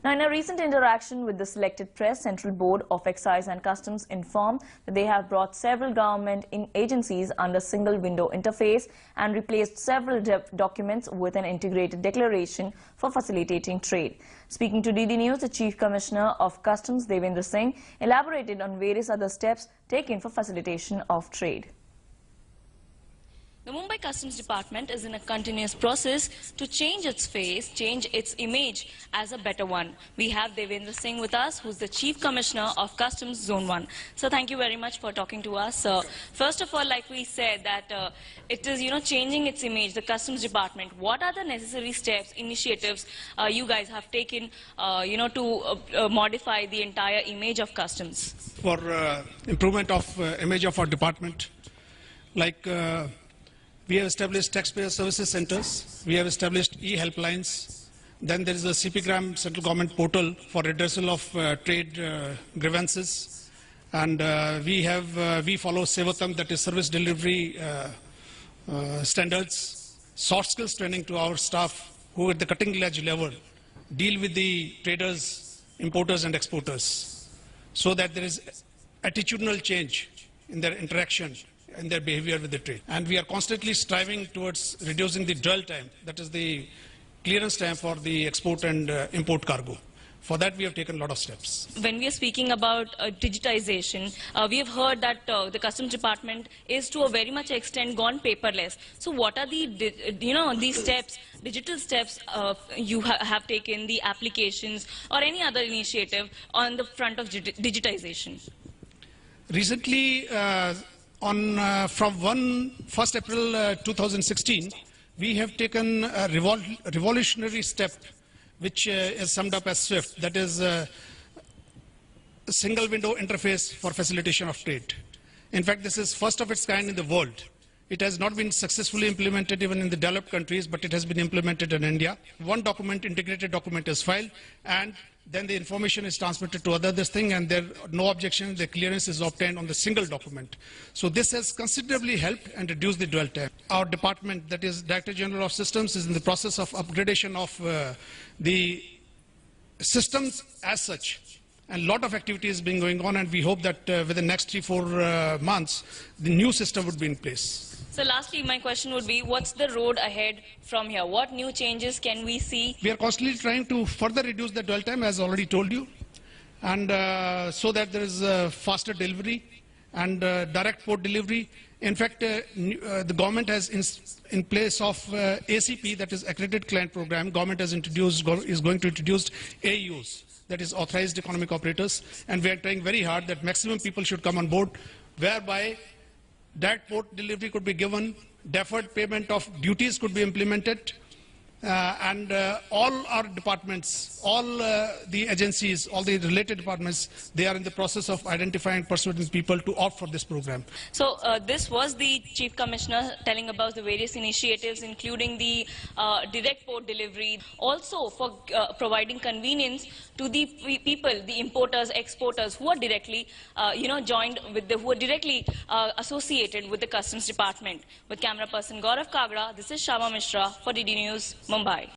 Now, in a recent interaction with the selected press, Central Board of Excise and Customs informed that they have brought several government agencies under single window interface and replaced several documents with an integrated declaration for facilitating trade. Speaking to DD News, the Chief Commissioner of Customs, Devendra Singh, elaborated on various other steps taken for facilitation of trade. The Mumbai Customs Department is in a continuous process to change its face, change its image as a better one. We have Devendra Singh with us, who's the Chief Commissioner of Customs Zone 1. So thank you very much for talking to us. First of all, like we said, that it is, changing its image, the Customs Department. What are the necessary steps, initiatives you guys have taken, to modify the entire image of Customs? For improvement of image of our department, we have established taxpayer services centers, we have established e-helplines, then there is a CPGram central government portal for redressal of trade grievances, and we follow Sevatam, that is service delivery standards, soft skills training to our staff who at the cutting edge level deal with the traders, importers and exporters, so that there is attitudinal change in their interaction and their behavior with the trade. And we are constantly striving towards reducing the dwell time, that is the clearance time for the export and import cargo. For that, we have taken a lot of steps. When we are speaking about digitization, we have heard that the Customs Department is to a very much extent gone paperless. So what are the, these steps, digital steps you have taken, the applications or any other initiative on the front of digitization? Recently, from 1st April 2016, we have taken a revolutionary step, which is summed up as SWIFT, that is a single window interface for facilitation of trade. In fact, this is first of its kind in the world. It has not been successfully implemented even in the developed countries, but it has been implemented in India. One document, integrated document is filed, and then the information is transmitted to this thing, and there no objection, the clearance is obtained on the single document. So this has considerably helped and reduced the dwell time. Our department, that is Director General of Systems, is in the process of upgradation of the systems as such. And a lot of activity is being going on, and we hope that within the next 3-4 months, the new system would be in place. So lastly, my question would be, what's the road ahead from here? What new changes can we see? We are constantly trying to further reduce the dwell time, as already told you, and so that there is faster delivery and direct port delivery. In fact, the government has, in place of ACP, that is Accredited Client Program, government has is going to introduce AUs, that is Authorized Economic Operators, and we are trying very hard that maximum people should come on board, whereby direct port delivery could be given, deferred payment of duties could be implemented, and all our departments, all the agencies, all the related departments, they are in the process of identifying and persuading people to opt for this program. So this was the Chief Commissioner telling about the various initiatives, including the direct port delivery, also for providing convenience to the people, the importers, exporters who are directly, joined with who are directly associated with the Customs Department. With camera person Gaurav Kagra, this is Shama Mishra for DD News, Mumbai.